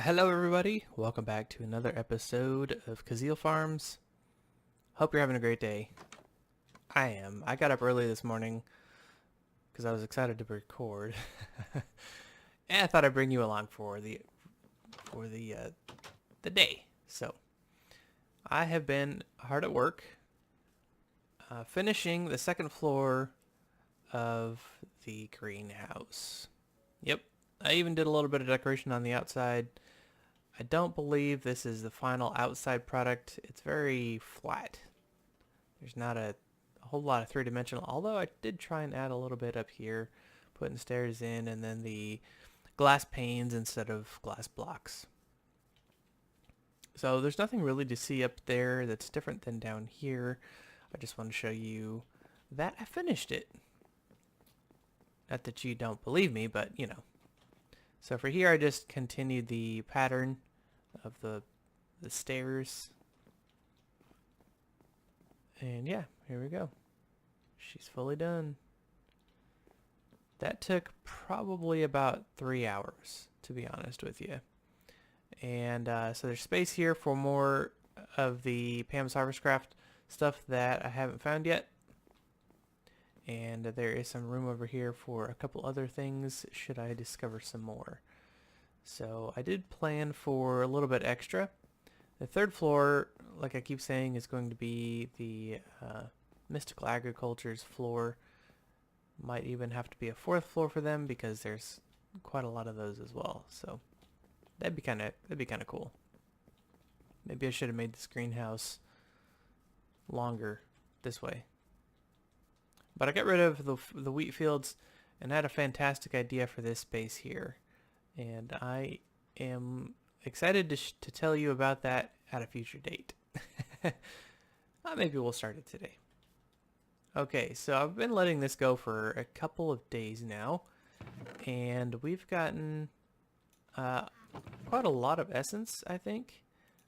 Hello everybody, welcome back to another episode of Kuzil Farms. Hope you're having a great day. I am. I got up early this morning because I was excited to record. And I thought I'd bring you along for the day. So, I have been hard at work finishing the second floor of the greenhouse. Yep, I even did a little bit of decoration on the outside. I don't believe this is the final outside product. It's very flat. There's not a whole lot of three-dimensional, although I did try and add a little bit up here, putting stairs in and then the glass panes instead of glass blocks. So there's nothing really to see up there that's different than down here. I just want to show you that I finished it. Not that you don't believe me, but you know. So for here I just continued the pattern of the stairs. And yeah, here we go. She's fully done. That took probably about 3 hours, to be honest with you. And so there's space here for more of the Pam's Harvestcraft stuff that I haven't found yet. And there is some room over here for a couple other things should I discover some more. So I did plan for a little bit extra. The third floor, like I keep saying, is going to be the Mystical Agriculture's floor. Might even have to be a fourth floor for them because there's quite a lot of those as well. So that'd be kind of cool. Maybe I should have made this greenhouse longer this way. But I got rid of the wheat fields and had a fantastic idea for this space here. And I am excited to tell you about that at a future date. Maybe we'll start it today. Okay, so I've been letting this go for a couple of days now. And we've gotten quite a lot of essence, I think.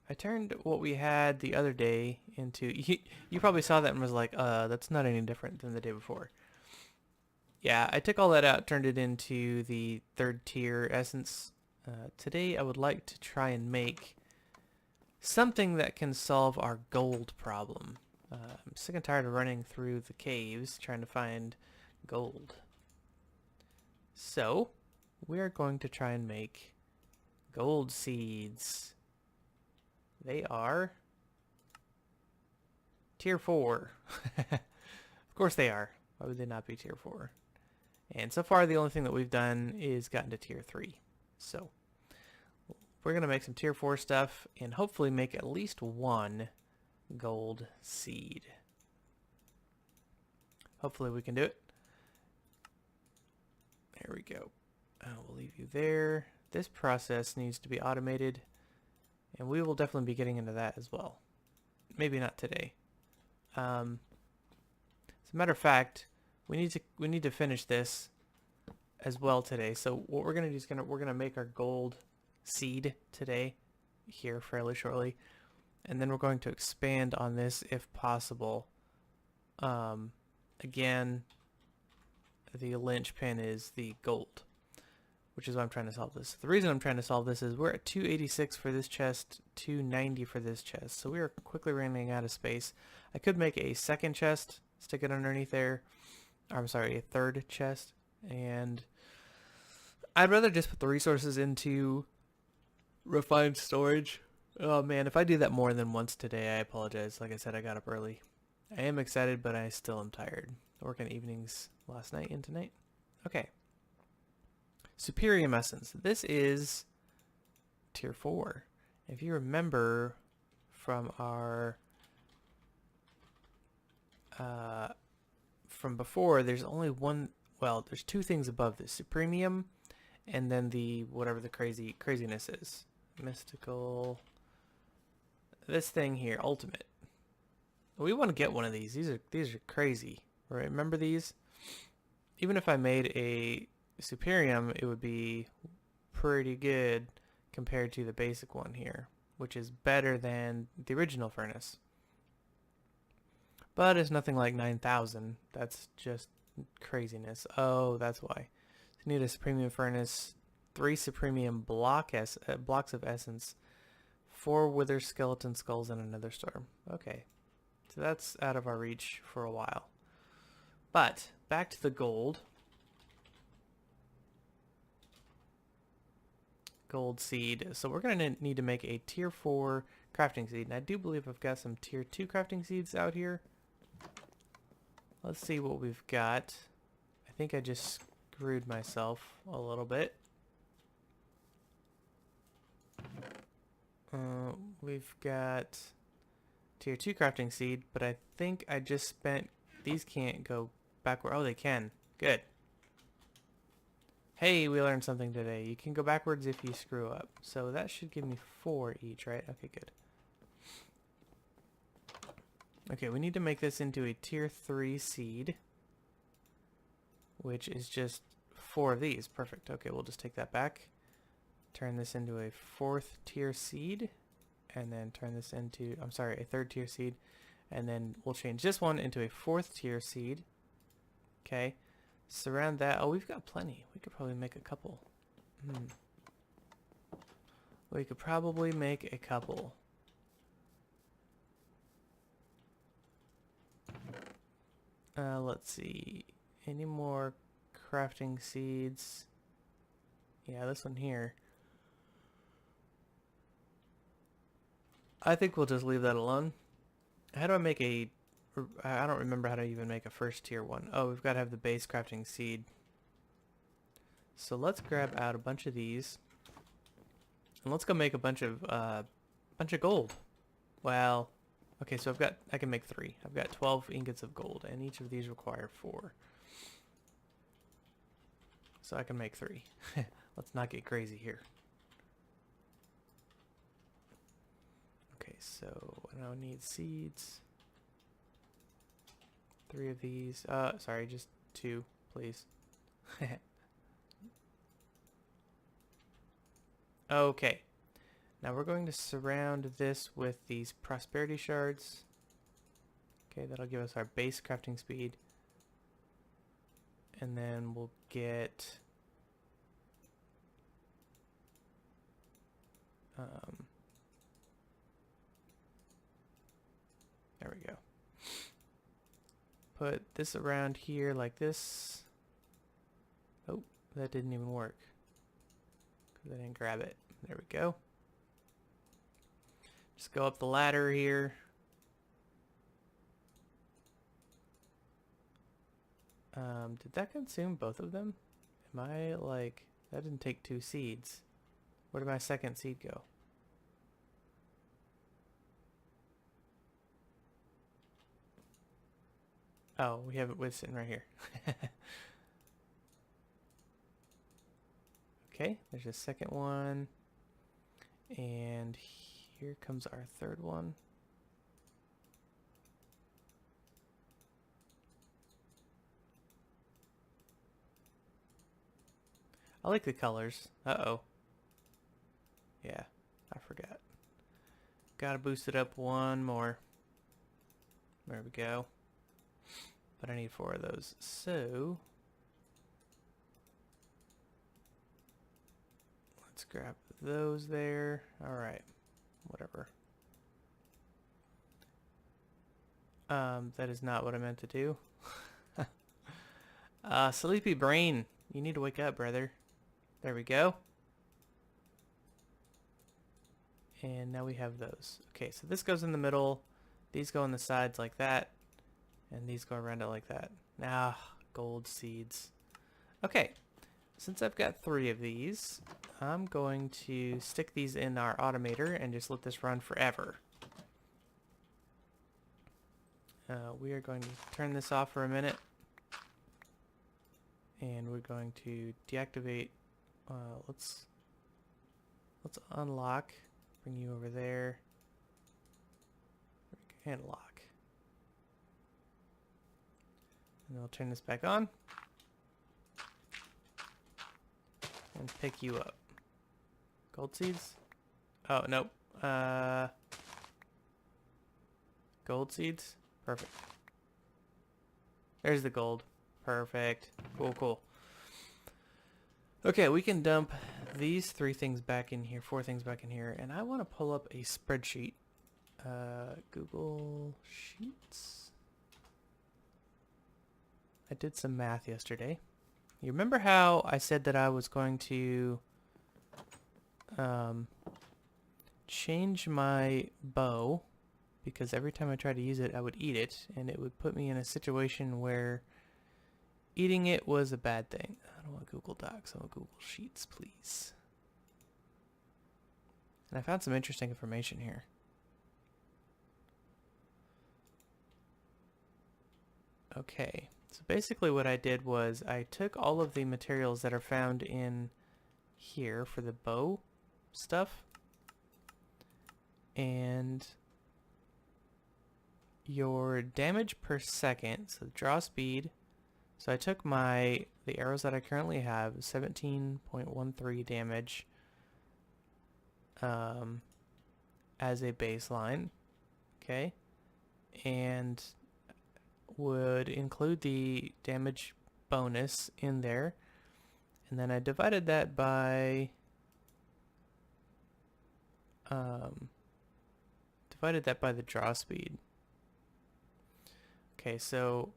I turned what we had the other day into... You probably saw that and was like, that's not any different than the day before. Yeah, I took all that out, turned it into the third tier essence. Today I would like to try and make something that can solve our gold problem. I'm sick and tired of running through the caves trying to find gold. So, we are going to try and make gold seeds. They are tier 4. Of course they are. Why would they not be tier 4? And so far the only thing that we've done is gotten to tier 3. So we're going to make some tier 4 stuff and hopefully make at least one gold seed. Hopefully we can do it. There we go. We'll leave you there. This process needs to be automated. And we will definitely be getting into that as well. Maybe not today. As a matter of fact, we need to finish this as well today. So what we're gonna do is we're gonna make our gold seed today, here fairly shortly, and then we're going to expand on this if possible. Again, the linchpin is the gold, which is why I'm trying to solve this. The reason I'm trying to solve this is we're at 286 for this chest, 290 for this chest. So we are quickly running out of space. I could make a second chest, stick it underneath there. I'm sorry, a third chest. And I'd rather just put the resources into refined storage. Oh man, if I do that more than once today, I apologize. Like I said, I got up early. I am excited, but I still am tired. Working evenings last night and tonight. Okay. Superium Essence. This is tier 4. If you remember from our from before, there's only one, well, there's two things above this. Supremium and then the whatever the craziness is. Mystical. This thing here, Ultimate. We want to get one of these. These are crazy. Right? Remember these? Even if I made a Superium, it would be pretty good compared to the basic one here, which is better than the original furnace. But it's nothing like 9,000. That's just craziness. Oh, that's why. You need a premium furnace 3 supremium blocks of essence, 4 wither skeleton skulls, and another storm. Okay, so that's out of our reach for a while. But back to the gold. Gold seed. So we're going to need to make a tier 4 crafting seed. And I do believe I've got some tier 2 crafting seeds out here. Let's see what we've got. I think I just screwed myself a little bit. We've got tier 2 crafting seed, but I think I just spent... These can't go backward. Oh, they can. Good. Hey, we learned something today. You can go backwards if you screw up. So that should give me 4 each, right? Okay, good. Okay, we need to make this into a tier 3 seed, which is just 4 of these. Perfect. Okay, we'll just take that back. Turn this into a 4th tier seed, and then turn this into, I'm sorry, a 3rd tier seed, and then we'll change this one into a 4th tier seed. Okay. Surround that. Oh, we've got plenty. We could probably make a couple. We could probably make a couple. Let's see. Any more crafting seeds? Yeah, this one here. I think we'll just leave that alone. How do I make a... I don't remember how to even make a 1st tier one. Oh, we've got to have the base crafting seed. So let's grab out a bunch of these. And let's go make a bunch of gold. Well, okay, so I can make 3. I've got 12 ingots of gold, and each of these require 4. So I can make 3. Let's not get crazy here. Okay, so I now need seeds. 3 of these. Sorry, just 2, please. Okay. Now we're going to surround this with these prosperity shards. Okay, that'll give us our base crafting speed. And then we'll get... there we go. Put this around here like this. Oh, that didn't even work. Because I didn't grab it. There we go. Just go up the ladder here. Did that consume both of them? Am I like... That didn't take 2 seeds. Where did my 2nd seed go? Oh, we have it with sitting right here. Okay, there's a 2nd one. And here comes our 3rd one. I like the colors. Uh-oh. Yeah, I forgot. Gotta boost it up 1 more. There we go. But I need 4 of those. So let's grab those there. Alright. Whatever. That is not what I meant to do. Sleepy brain. You need to wake up, brother. There we go. And now we have those. Okay, so this goes in the middle. These go on the sides like that. And these go around it like that. Now, gold seeds. Okay, since I've got 3 of these, I'm going to stick these in our automator and just let this run forever. We are going to turn this off for a minute. And we're going to deactivate. Let's unlock. Bring you over there. And lock. And I'll turn this back on. And pick you up. Gold seeds? Oh, nope. Gold seeds? Perfect. There's the gold. Perfect. Cool, cool. Okay, we can dump these 3 things back in here, 4 things back in here, and I want to pull up a spreadsheet. Google Sheets. I did some math yesterday. You remember how I said that I was going to change my bow because every time I tried to use it, I would eat it, and it would put me in a situation where eating it was a bad thing. I don't want Google Docs, I want Google Sheets, please. And I found some interesting information here. Okay, so basically what I did was I took all of the materials that are found in here for the bow stuff, and your damage per second, so draw speed. So I took the arrows that I currently have, 17.13 damage as a baseline, okay, and would include the damage bonus in there, and then I divided that by the draw speed. Okay, so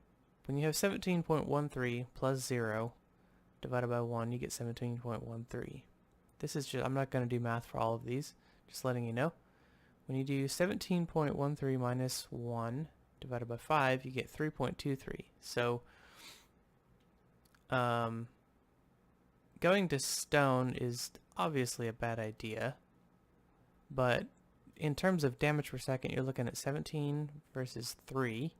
when you have 17.13 plus 0 divided by 1, you get 17.13. This is just, I'm not going to do math for all of these, just letting you know. When you do 17.13 minus 1 divided by 5, you get 3.23. So going to stone is obviously a bad idea, but in terms of damage per second, you're looking at 17 versus 3.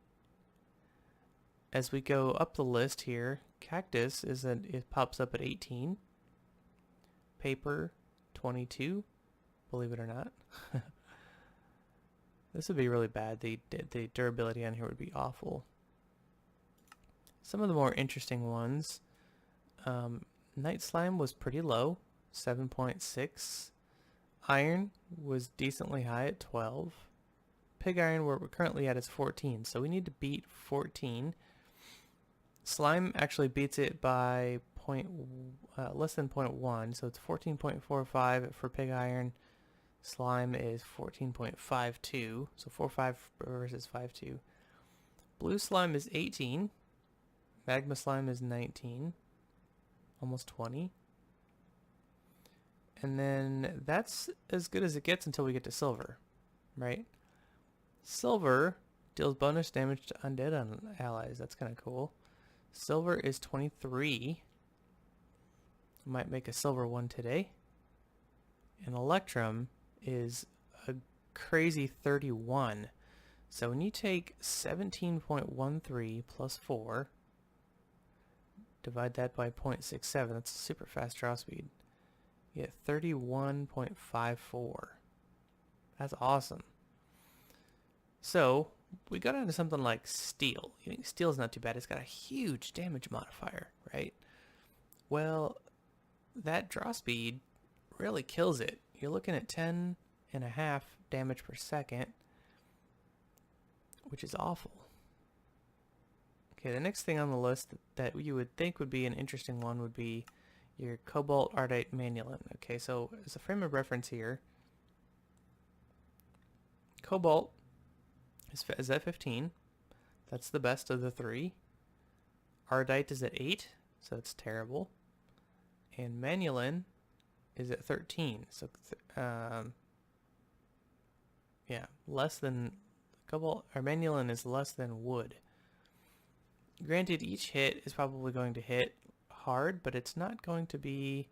As we go up the list here, cactus it pops up at 18. Paper, 22. Believe it or not. This would be really bad. The durability on here would be awful. Some of the more interesting ones. Night slime was pretty low, 7.6. Iron was decently high at 12. Pig iron, where we're currently at, is 14. So we need to beat 14. Slime actually beats it by less than 0.1, so it's 14.45 for pig iron. Slime is 14.52, so 4.5 versus 5.2. Blue slime is 18. Magma slime is 19. Almost 20. And then that's as good as it gets until we get to silver, right? Silver deals bonus damage to undead allies. That's kind of cool. Silver is 23. Might make a silver one today. And Electrum is a crazy 31. So when you take 17.13 plus 4, divide that by 0.67, that's a super fast draw speed. You get 31.54. That's awesome. So we got into something like steel. You think steel's not too bad. It's got a huge damage modifier, right? Well, that draw speed really kills it. You're looking at 10.5 damage per second, which is awful. Okay, the next thing on the list that you would think would be an interesting one would be your cobalt, ardite, manulin. Okay, so as a frame of reference here, cobalt is at 15. That's the best of the 3. Ardite is at 8, so that's terrible. And manulin is at 13. So yeah, less than cobalt, or manulin is less than wood. Granted, each hit is probably going to hit hard, but it's not going to be,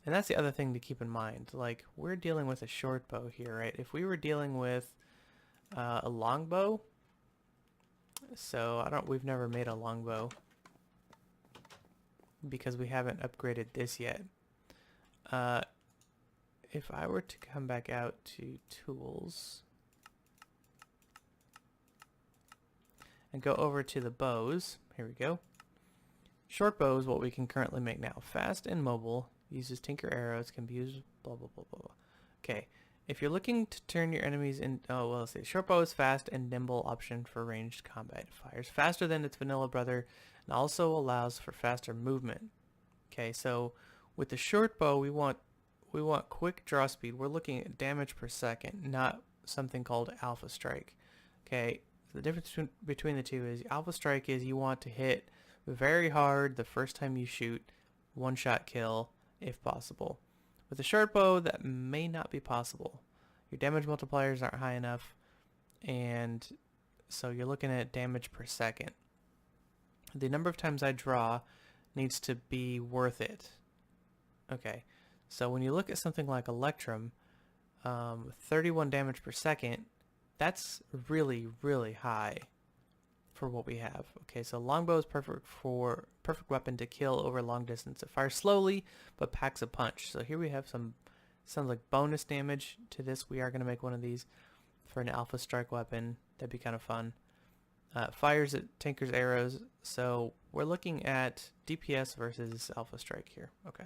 and that's the other thing to keep in mind. Like, we're dealing with a short bow here, right? If we were dealing with a longbow, so we've never made a longbow because we haven't upgraded this yet. If I were to come back out to tools and go over to the bows, here we go. Short bow is what we can currently make now. Fast and mobile, uses tinker arrows, can be used, blah, blah, blah, blah, blah. Okay, if you're looking to turn your enemies in, oh, well, let's see. Short bow is fast and nimble option for ranged combat. Fires faster than its vanilla brother and also allows for faster movement. Okay, so With the short bow, we want quick draw speed. We're looking at damage per second, not something called alpha strike. Okay, so the difference between the two is alpha strike is you want to hit very hard the first time you shoot, one shot kill if possible. With a short bow, that may not be possible. Your damage multipliers aren't high enough, and so you're looking at damage per second. The number of times I draw needs to be worth it. Okay, so when you look at something like Electrum, 31 damage per second, that's really, really high for what we have. Okay, so longbow is perfect weapon to kill over long distance. It fires slowly, but packs a punch. So here we have some, sounds like bonus damage to this. We are going to make one of these for an alpha strike weapon. That'd be kind of fun. Fires at Tinker's arrows. So we're looking at DPS versus alpha strike here. Okay.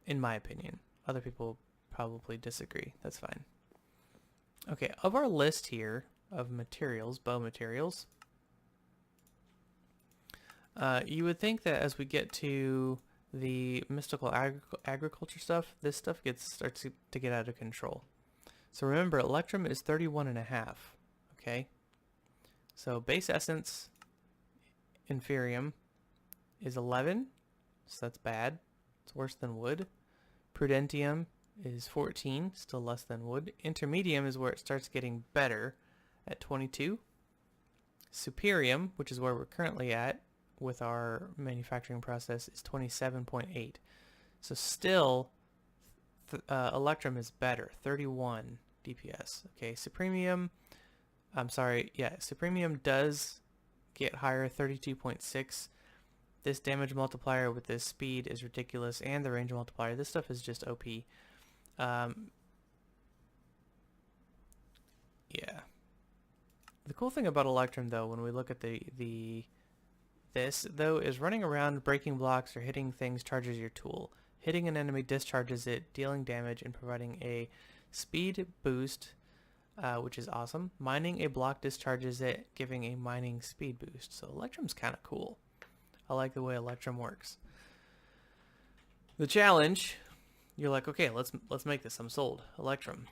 In my opinion. Other people probably disagree. That's fine. Okay, of our list here of materials, bow materials, you would think that as we get to the mystical agriculture stuff, this stuff starts to get out of control. So remember, Electrum is 31.5. Okay, so base essence, Inferium, is 11, so that's bad. It's worse than wood. Prudentium is 14, still less than wood. Intermedium is where it starts getting better at 22. Superium, which is where we're currently at with our manufacturing process, is 27.8. So still, Electrum is better, 31 DPS. Okay, Supremium, I'm sorry, yeah, Supremium does get higher, 32.6. This damage multiplier with this speed is ridiculous, and the range multiplier. This stuff is just OP. Yeah. The cool thing about Electrum, though, when we look at this, though, is running around, breaking blocks, or hitting things charges your tool. Hitting an enemy discharges it, dealing damage, and providing a speed boost, which is awesome. Mining a block discharges it, giving a mining speed boost. So Electrum's kind of cool. I like the way Electrum works. The challenge, you're like, okay, let's make this. I'm sold. Electrum.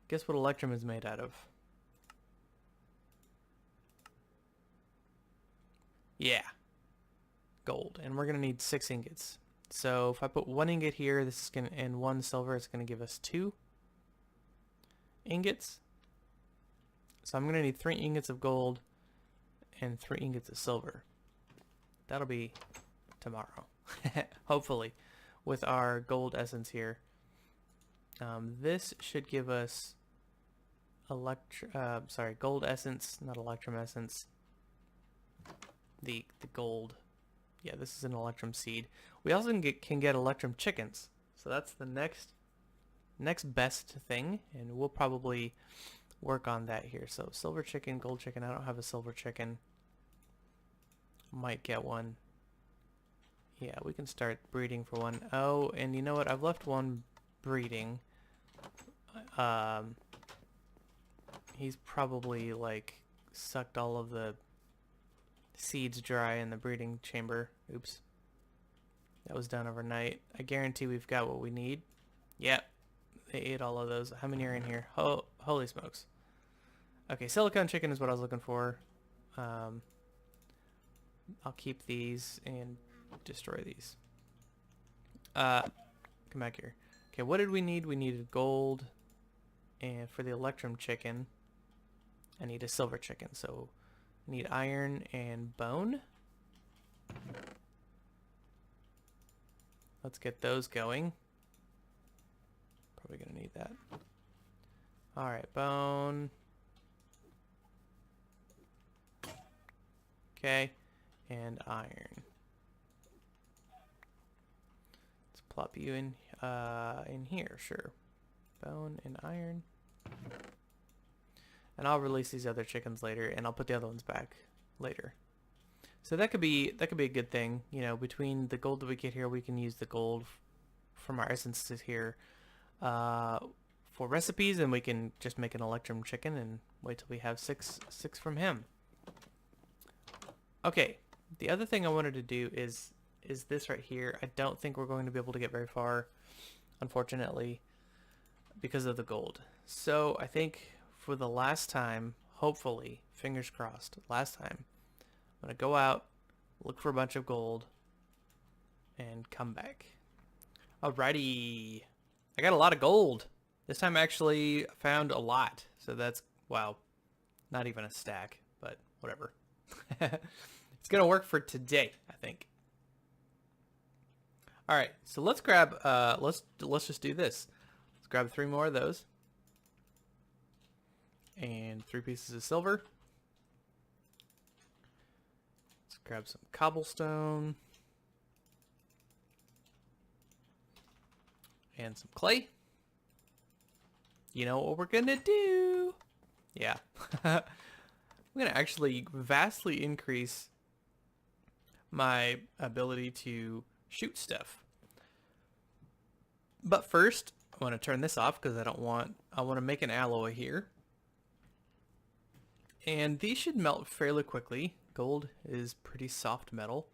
Guess what Electrum is made out of? Yeah, gold, and we're gonna need 6 ingots. So if I put 1 ingot here, this is gonna, and 1 silver, it's gonna give us 2 ingots. So I'm gonna need 3 ingots of gold and 3 ingots of silver. That'll be tomorrow, hopefully, with our gold essence here. This should give us gold essence, not Electrum essence. The gold. Yeah, this is an Electrum seed. We also can get Electrum chickens. So that's the next best thing, and we'll probably work on that here. So silver chicken, gold chicken. I don't have a silver chicken. Might get one. Yeah, we can start breeding for one. Oh, and you know what? I've left one breeding. He's probably like sucked all of the seeds dry in the breeding chamber. Oops. That was done overnight. I guarantee we've got what we need. Yep. They ate all of those. How many are in here? Holy smokes. Okay, silicone chicken is what I was looking for. I'll keep these and destroy these. Come back here. Okay, what did we need? We needed gold, and for the Electrum chicken, I need a silver chicken. So I need iron and bone. Let's get those going. Probably gonna need that. Alright, bone. Okay, and iron. Let's plop you in here, sure. Bone and iron. And I'll release these other chickens later, and I'll put the other ones back later. So that could be a good thing, you know. Between the gold that we get here, we can use the gold from our essences here for recipes, and we can just make an Electrum chicken and wait till we have six from him. Okay, the other thing I wanted to do is is this right here. I don't think we're going to be able to get very far, unfortunately, because of the gold. So I think for the last time, hopefully, fingers crossed, last time, I'm going to go out, look for a bunch of gold, and come back. Alrighty. I got a lot of gold. This time I actually found a lot. So that's, wow, not even a stack, but whatever. It's going to work for today, I think. All right, so let's grab, let's just do this. Let's grab 3 more of those. And 3 pieces of silver. Let's grab some cobblestone. And some clay. You know what we're gonna do? Yeah. I'm gonna actually vastly increase my ability to shoot stuff. But first, I want to turn this off because I want to make an alloy here. And these should melt fairly quickly. Gold is pretty soft metal.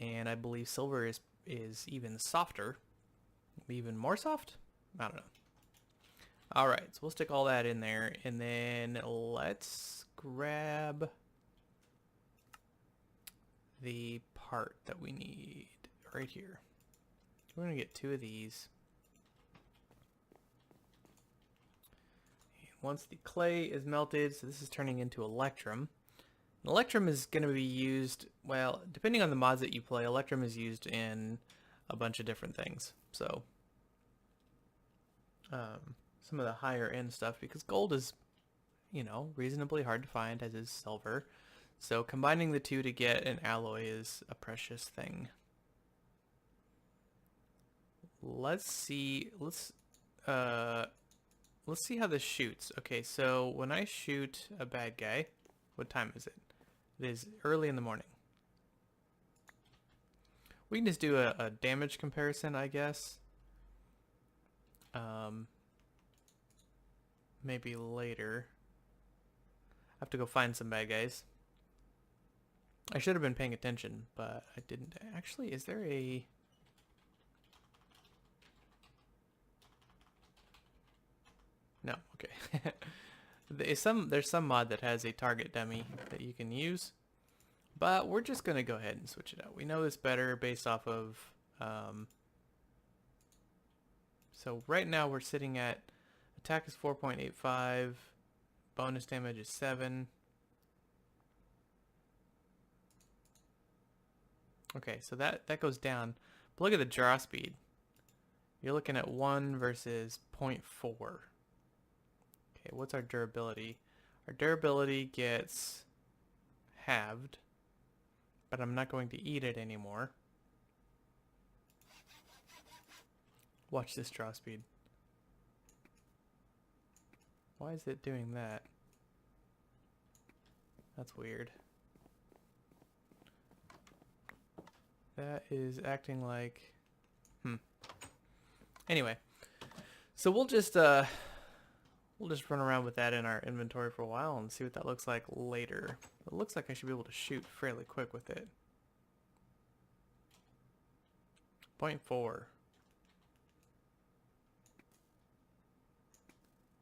And I believe silver is even softer. Even more soft? I don't know. Alright, so we'll stick all that in there. And then let's grab the part that we need right here. We're going to get 2 of these. And once the clay is melted, so this is turning into electrum. Electrum is going to be used, well, depending on the mods that you play, electrum is used in a bunch of different things. So, some of the higher end stuff, because gold is, you know, reasonably hard to find, as is silver. So combining the two to get an alloy is a precious thing. Let's see, let's see how this shoots. Okay, so when I shoot a bad guy, what time is it? It is early in the morning. We can just do a damage comparison, I guess. Maybe later. I have to go find some bad guys. I should have been paying attention, but I didn't. Actually, is there a... No, okay. There's some mod that has a target dummy that you can use, but we're just gonna go ahead and switch it out. We know this better based off of. So right now we're sitting at attack is 4.85, bonus damage is 7. Okay, so that goes down. But look at the draw speed. You're looking at 1 versus 0.4. Okay, what's our durability? Our durability gets halved, but I'm not going to eat it anymore. Watch this draw speed. Why is it doing that? That's weird. That is acting like... Anyway, so we'll just run around with that in our inventory for a while and see what that looks like later. It looks like I should be able to shoot fairly quick with it. 0.4.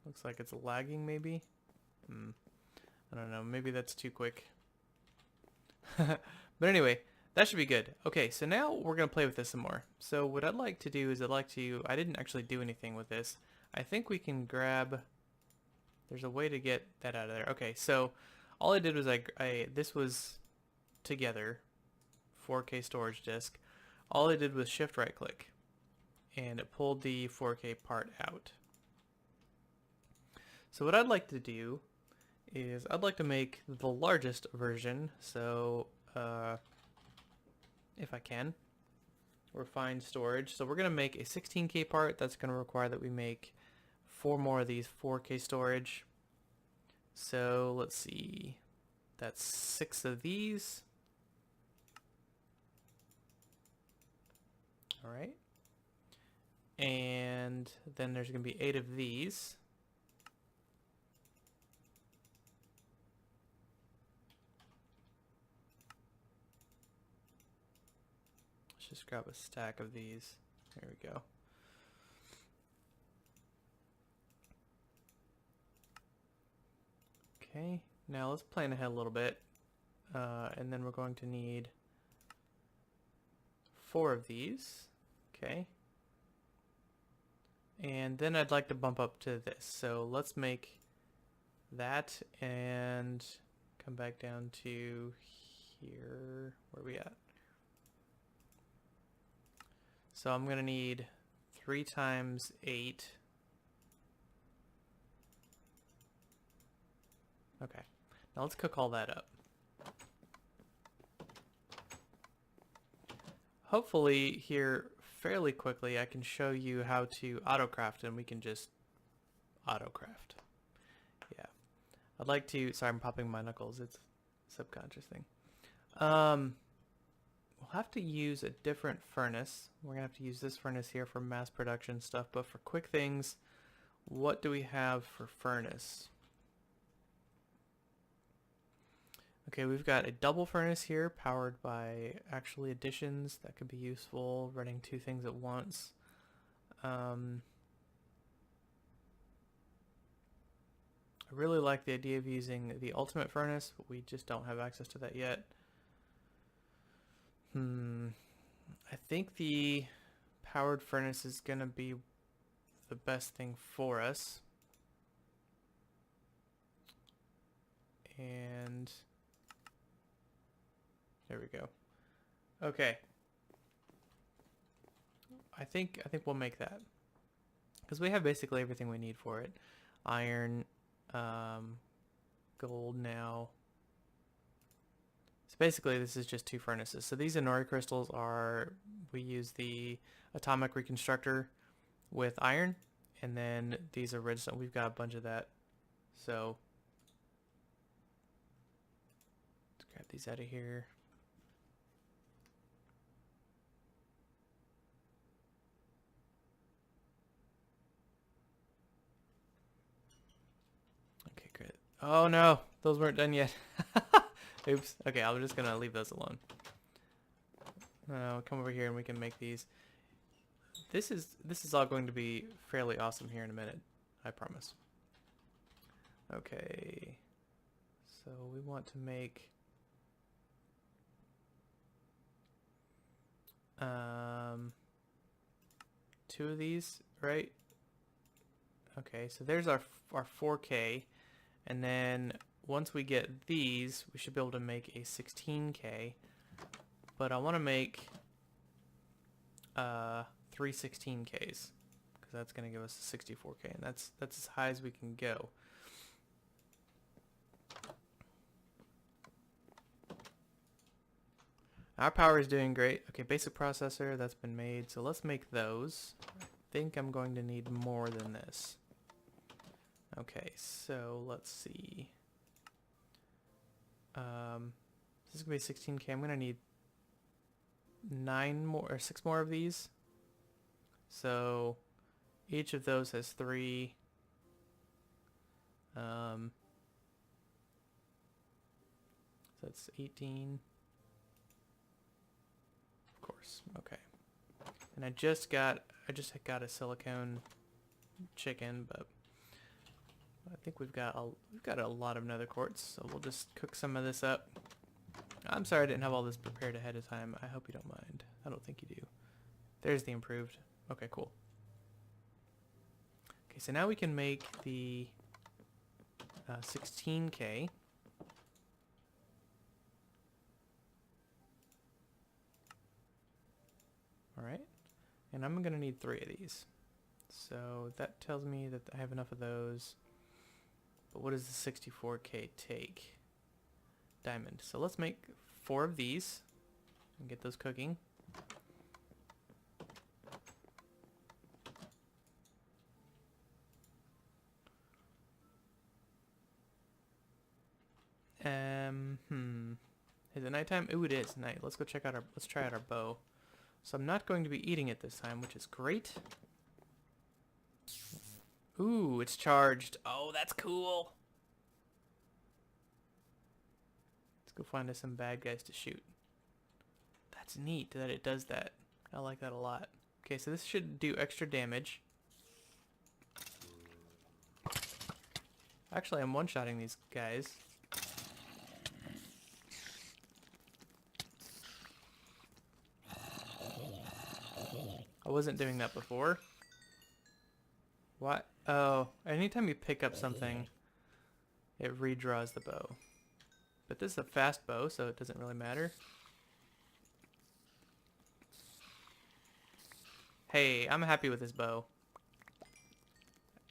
Looks like it's lagging maybe. I don't know, maybe that's too quick. But anyway, that should be good. Okay, so now we're going to play with this some more. So what I'd like to do is I didn't actually do anything with this. I think we can grab, there's a way to get that out of there. Okay, so all I did was this was together, 4K storage disk. All I did was shift right click and it pulled the 4K part out. So what I'd like to do is I'd like to make the largest version. So if I can, refine storage. So we're going to make a 16K part. That's going to require that we make 4 more of these 4K storage. So let's see, that's 6 of these. All right. And then there's going to be 8 of these. just grab a stack of these. There we go. Okay, now let's plan ahead a little bit. And then we're going to need 4 of these. Okay. And then I'd like to bump up to this. So let's make that and come back down to here. Where are we at? So I'm going to need 3 times 8. Okay. Now let's cook all that up. Hopefully here fairly quickly I can show you how to autocraft, and we can just autocraft. Yeah. I'd like to, sorry I'm popping my knuckles, it's a subconscious thing. We'll have to use a different furnace. We're gonna have to use this furnace here for mass production stuff, but for quick things, what do we have for furnace? Okay, we've got a double furnace here powered by actually additions. That could be useful, running 2 things at once. I really like the idea of using the ultimate furnace, but we just don't have access to that yet. I think the powered furnace is going to be the best thing for us. And there we go. Okay. I think we'll make that, because we have basically everything we need for it. Iron, gold now. So basically this is just 2 furnaces. So these Inori crystals are, we use the atomic reconstructor with iron, and then these are redstone. We've got a bunch of that. So let's grab these out of here. Oh no, those weren't done yet. Oops. Okay, I'm just gonna leave those alone. Come over here and we can make these. This is all going to be fairly awesome here in a minute, I promise. Okay, so we want to make 2 of these, right? Okay, so there's our 4K. And then once we get these, we should be able to make a 16K. But I want to make 3 16Ks, because that's going to give us a 64K, and that's as high as we can go. Our power is doing great. Okay, basic processor, that's been made. So let's make those. I think I'm going to need more than this. Okay, so let's see. This is gonna be 16K. I'm gonna need 9 more or 6 more of these. So each of those has 3. So that's 18. Of course. Okay. And I just got a silicone chicken, but I think we've got a lot of nether quartz, so we'll just cook some of this up. I'm sorry I didn't have all this prepared ahead of time. I hope you don't mind. I don't think you do. There's the improved. Okay, cool. Okay, so now we can make the 16K. Alright, and I'm going to need 3 of these. So that tells me that I have enough of those. But what does the 64K take? Diamond. So let's make 4 of these and get those cooking. Is it nighttime? Ooh, it is night. Let's try out our bow. So I'm not going to be eating it this time, which is great. Ooh, it's charged. Oh, that's cool. Let's go find us some bad guys to shoot. That's neat that it does that. I like that a lot. Okay, so this should do extra damage. Actually, I'm one-shotting these guys. I wasn't doing that before. What? Oh, anytime you pick up something, it redraws the bow. But this is a fast bow, so it doesn't really matter. Hey, I'm happy with this bow.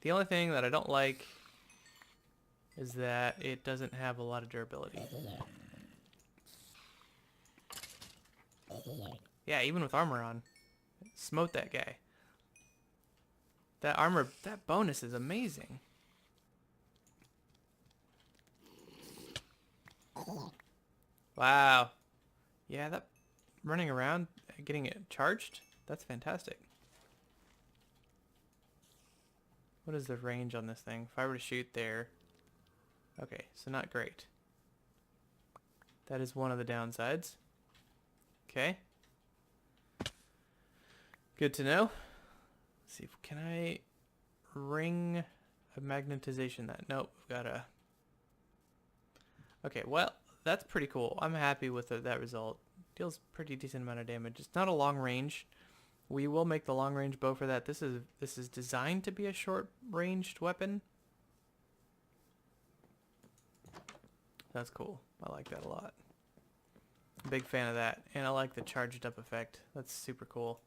The only thing that I don't like is that it doesn't have a lot of durability. Yeah, even with armor on. Smote that guy. That armor, that bonus is amazing. Wow. Yeah, that running around, getting it charged, that's fantastic. What is the range on this thing? If I were to shoot there. Okay, so not great. That is one of the downsides. Okay. Good to know. Let's see, can I ring a magnetization that? Nope, we've got a... Okay, well, that's pretty cool. I'm happy with that result. Deals pretty decent amount of damage. It's not a long range. We will make the long range bow for that. This is designed to be a short ranged weapon. That's cool. I like that a lot. Big fan of that. And I like the charged up effect. That's super cool.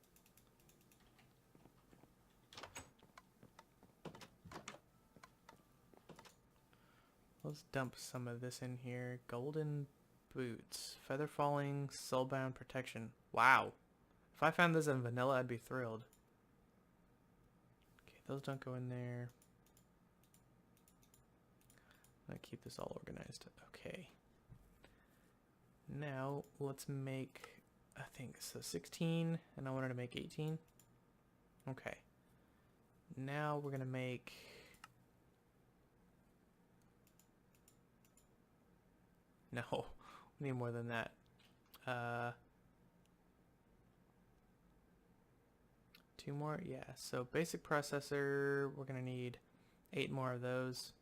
Let's dump some of this in here. Golden boots. Feather falling, soulbound protection. Wow. If I found this in vanilla, I'd be thrilled. Okay, those don't go in there. I'm gonna keep this all organized. Okay. Now, let's make, I think, so 16, and I wanted to make 18. Okay. Now we're gonna make... No, we need more than that. 2 more? Yeah, so basic processor, we're gonna need 8 more of those.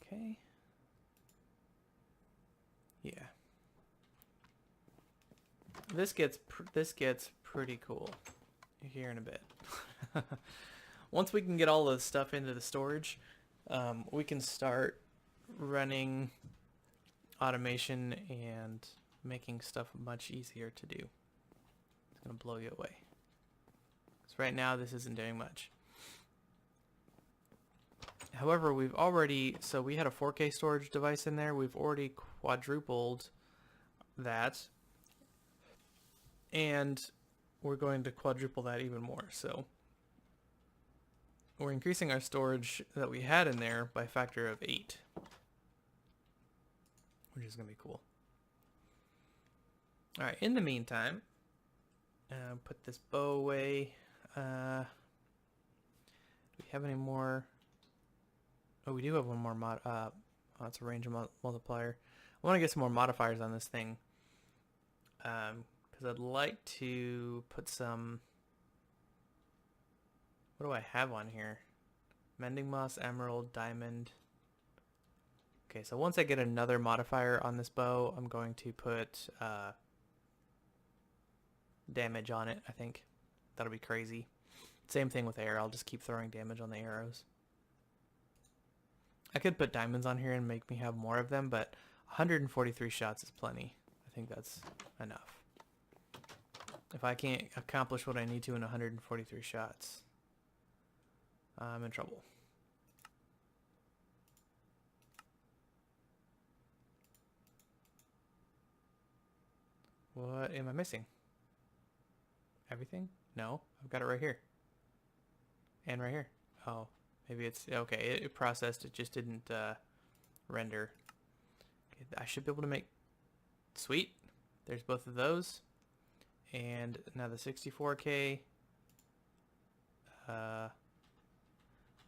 Okay. Yeah. This gets pretty cool here in a bit. Once we can get all the stuff into the storage, we can start running automation and making stuff much easier to do. It's gonna blow you away. So right now this isn't doing much. However, we've already, so we had a 4K storage device in there. We've already quadrupled that. And we're going to quadruple that even more. So we're increasing our storage that we had in there by a factor of 8. Which is going to be cool. Alright, in the meantime, put this bow away. Do we have any more? Oh, we do have one more mod. Oh, it's a range multiplier. I want to get some more modifiers on this thing. Because I'd like to put some... What do I have on here? Mending moss, emerald, diamond. Okay, so once I get another modifier on this bow, I'm going to put damage on it, I think. That'll be crazy. Same thing with air. I'll just keep throwing damage on the arrows. I could put diamonds on here and make me have more of them, but 143 shots is plenty. I think that's enough. If I can't accomplish what I need to in 143 shots, I'm in trouble. What am I missing? Everything? No, I've got it right here. And right here. Oh, maybe it's... Okay, it processed. It just didn't render. Okay, I should be able to make... Sweet. There's both of those. And now the 64K.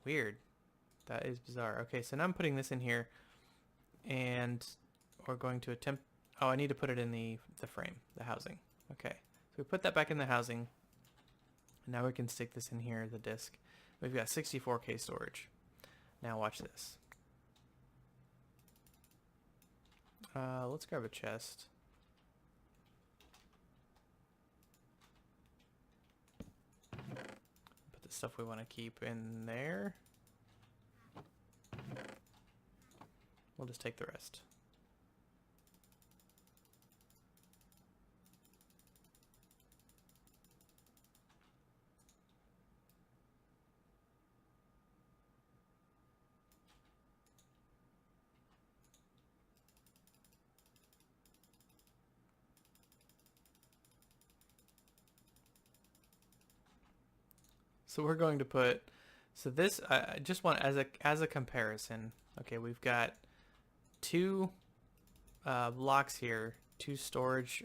Weird. That is bizarre. Okay, so now I'm putting this in here, and we're going to attempt. Oh, I need to put it in the frame, the housing. Okay, so we put that back in the housing. And now we can stick this in here, the disk. We've got 64K storage. Now watch this. Let's grab a chest. Put the stuff we want to keep in there. We'll just take the rest. So we're going to put, so this, I just want as a comparison. Okay, we've got two blocks here, two storage,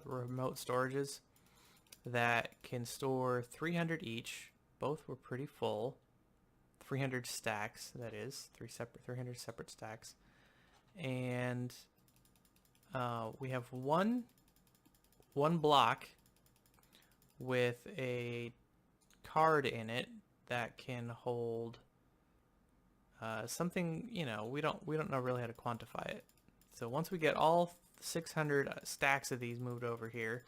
remote storages that can store 300 each. Both were pretty full. 300 stacks, that is, 300 separate stacks. And we have one block with a card in it that can hold something, you know, we don't know really how to quantify it. So once we get all 600 stacks of these moved over here,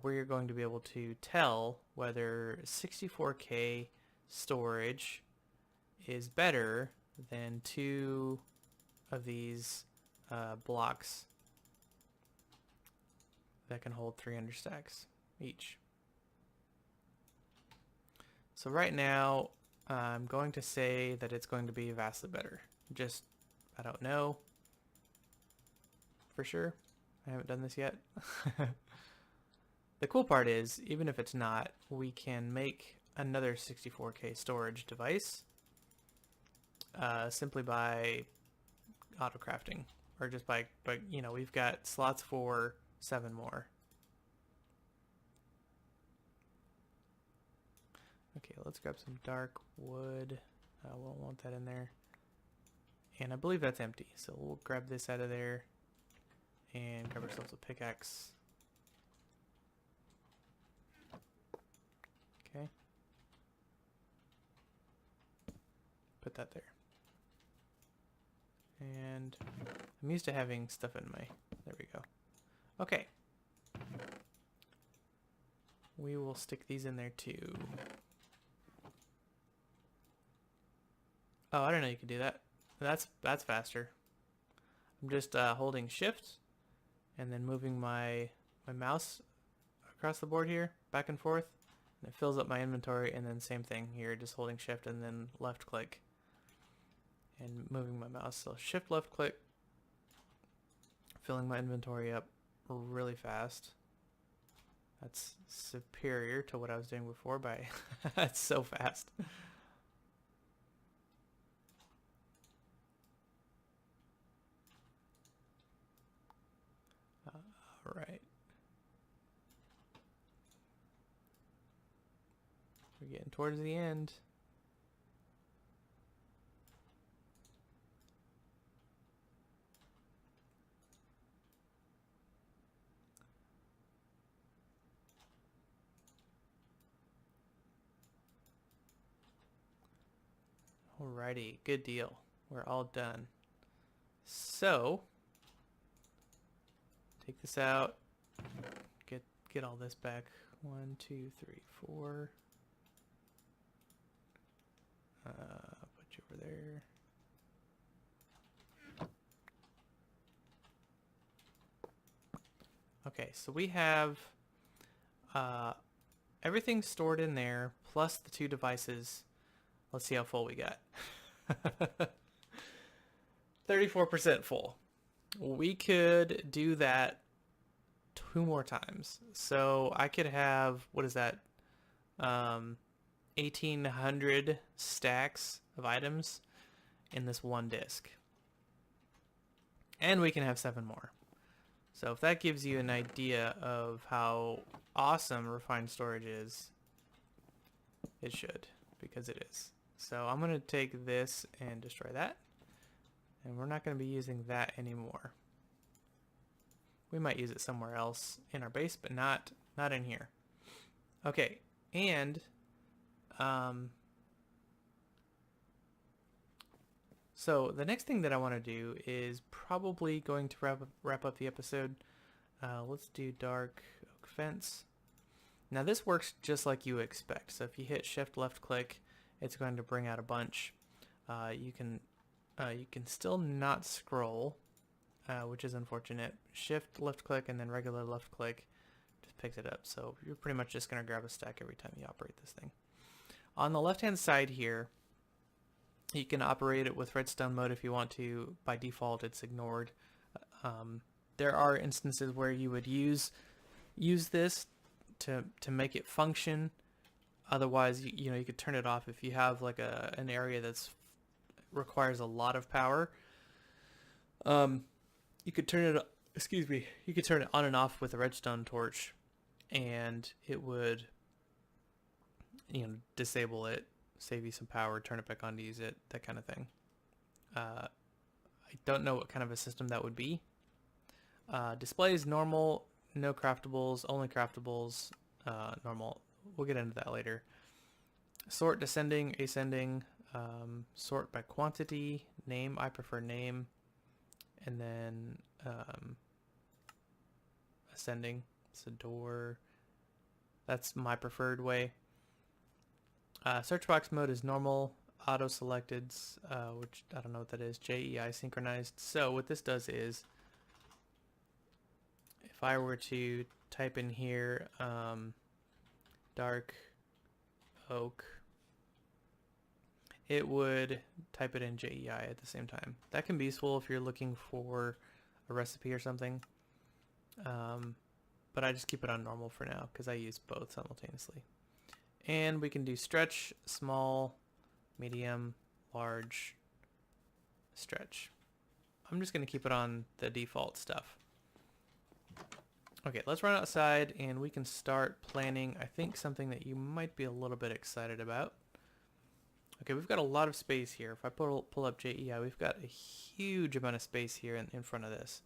we're going to be able to tell whether 64K storage is better than two of these blocks that can hold 300 stacks each. So right now, I'm going to say that it's going to be vastly better. Just, I don't know for sure. I haven't done this yet. The cool part is, even if it's not, we can make another 64K storage device simply by auto crafting, or just by, you know, we've got slots for 7 more. Okay, let's grab some dark wood. We'll want that in there. And I believe that's empty, so we'll grab this out of there and grab ourselves a pickaxe. Okay. Put that there. And I'm used to having stuff in my... There we go. Okay. We will stick these in there too. Oh, I didn't know you could do that. That's faster. I'm just holding shift and then moving my mouse across the board here, back and forth, and it fills up my inventory, and then same thing here, just holding shift and then left click and moving my mouse. So shift, left click, filling my inventory up really fast. That's superior to what I was doing before by that's so fast. Right. We're getting towards the end. Alrighty, good deal. We're all done. So take this out. Get all this back. 1, 2, 3, 4. Put you over there. Okay, so we have everything stored in there, plus the 2 devices. Let's see how full we got. 34% full. We could do that 2 more times. So I could have, what is that? 1,800 stacks of items in this one disk. And we can have 7 more. So if that gives you an idea of how awesome refined storage is, it should, because it is. So I'm going to take this and destroy that. And we're not going to be using that anymore. We might use it somewhere else in our base, but not in here. Okay, and so the next thing that I want to do is probably going to wrap up the episode. Let's do dark oak fence. Now this works just like you expect. So if you hit shift left click, it's going to bring out a bunch. You can still not scroll, which is unfortunate. Shift left click and then regular left click just picks it up. So you're pretty much just going to grab a stack every time you operate this thing. On the left hand side here, you can operate it with redstone mode if you want to. By default, it's ignored. There are instances where you would use this to make it function. Otherwise, you know, you could turn it off if you have like an area that's requires a lot of power. You could turn it, you could turn it on and off with a redstone torch, and it would, you know, disable it, save you some power, turn it back on to use it, that kind of thing. I don't know what kind of a system that would be. Displays normal, no craftables, only craftables, normal. We'll get into that later. Sort descending, ascending, sort by quantity, name, I prefer name, and then ascending, so door, that's my preferred way. Search box mode is normal, auto selected, which I don't know what that is, JEI synchronized. So what this does is, if I were to type in here dark oak, it would type it in JEI at the same time. That can be useful if you're looking for a recipe or something. But I just keep it on normal for now because I use both simultaneously. And we can do stretch, small, medium, large, stretch. I'm just going to keep it on the default stuff. Okay, let's run outside and we can start planning, I think, something that you might be a little bit excited about. Okay, we've got a lot of space here. If I pull up JEI, we've got a huge amount of space here in front of this.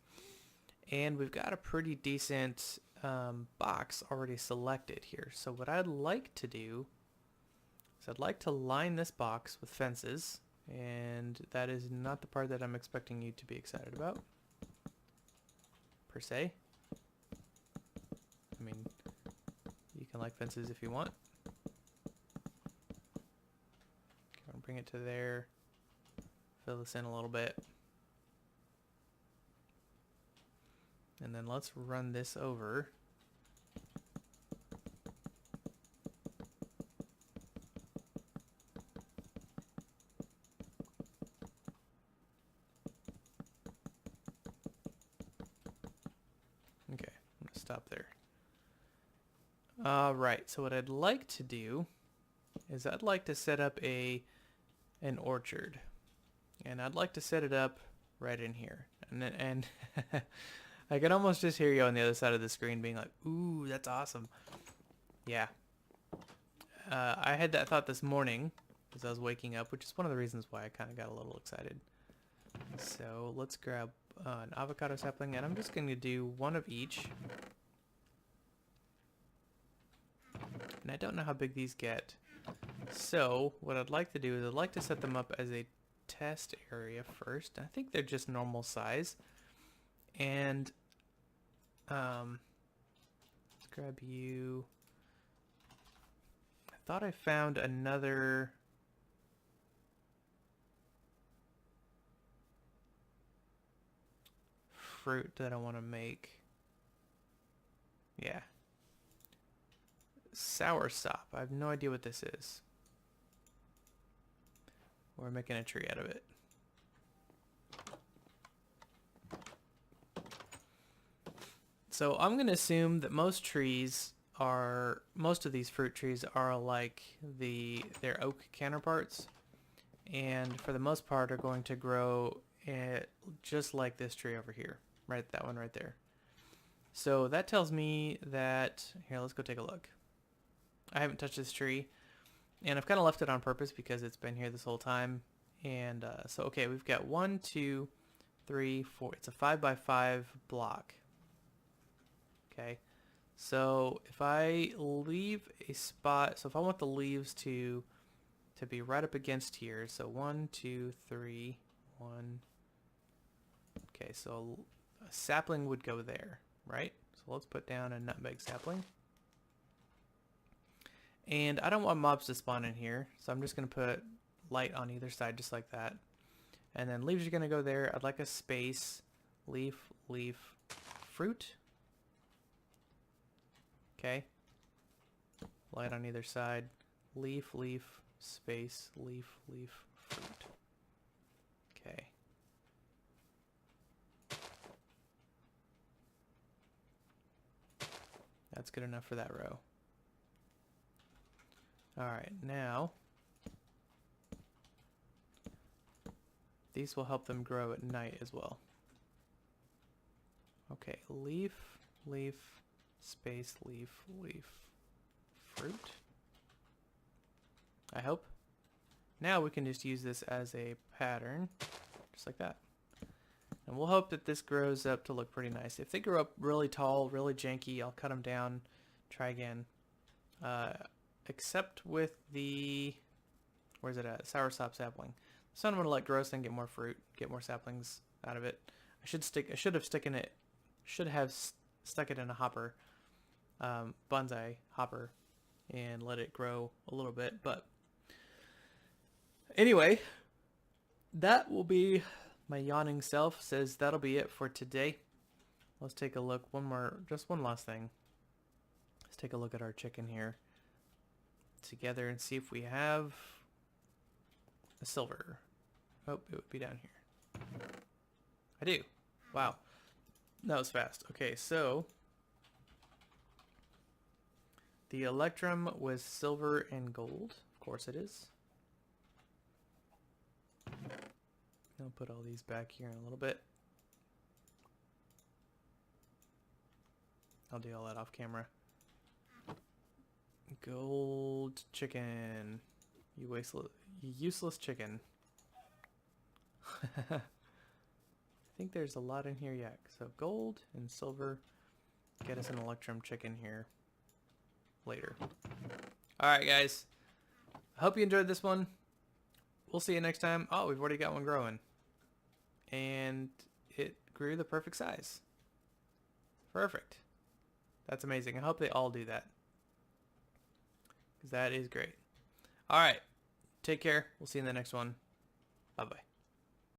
And we've got a pretty decent box already selected here. So what I'd like to do is I'd like to line this box with fences. And that is not the part that I'm expecting you to be excited about, per se. I mean, you can like fences if you want. Okay, I'll bring it to there. Fill this in a little bit. And then let's run this over. Okay, I'm gonna stop there. Right, so what I'd like to do is I'd like to set up an orchard. And I'd like to set it up right in here. And I can almost just hear you on the other side of the screen being like, ooh, that's awesome. Yeah. I had that thought this morning as I was waking up, which is one of the reasons why I kind of got a little excited. So let's grab an avocado sapling, and I'm just going to do one of each. And I don't know how big these get. So what I'd like to do is I'd like to set them up as a test area first. I think they're just normal size. And let's grab you. I thought I found another fruit that I want to make. Yeah. Soursop. I have no idea what this is. We're making a tree out of it. So I'm going to assume that most of these fruit trees are like their oak counterparts, and for the most part are going to grow just like this tree over here, right? That one right there. So that tells me that, here, let's go take a look. I haven't touched this tree, and I've kind of left it on purpose because it's been here this whole time. And so, okay, we've got 1, 2, 3, 4. It's a 5x5 block. Okay, so if I leave a spot, so if I want the leaves to be right up against here, so 1, 2, 3, 1. Okay, so a sapling would go there, right? So let's put down a nutmeg sapling. And I don't want mobs to spawn in here, so I'm just going to put light on either side just like that. And then leaves are going to go there. I'd like a space, leaf, leaf, fruit. Okay. Light on either side. Leaf, leaf, space, leaf, leaf, fruit. Okay. That's good enough for that row. Alright, now these will help them grow at night as well. Okay, leaf, leaf, space, leaf, leaf, fruit. I hope. Now we can just use this as a pattern, just like that. And we'll hope that this grows up to look pretty nice. If they grow up really tall, really janky, I'll cut them down, try again. Except with the, where's it at? Soursop sapling. So I'm gonna let grow and get more fruit, get more saplings out of it. I should have stuck it in a hopper, bonsai hopper, and let it grow a little bit. But anyway, that will be, my yawning self says that'll be it for today. Let's take a look, just one last thing. Let's take a look at our chicken here together and see if we have a silver. Oh, it would be down here. I do. Wow. That was fast. Okay, so the electrum was silver and gold. Of course it is. I'll put all these back here in a little bit. I'll do all that off camera. Gold chicken. You useless chicken. I think there's a lot in here yet. So gold and silver. Get us an electrum chicken here later. Alright guys. I hope you enjoyed this one. We'll see you next time. Oh, we've already got one growing. And it grew the perfect size. Perfect. That's amazing. I hope they all do that. Because that is great. Alright. Take care. We'll see you in the next one. Bye-bye.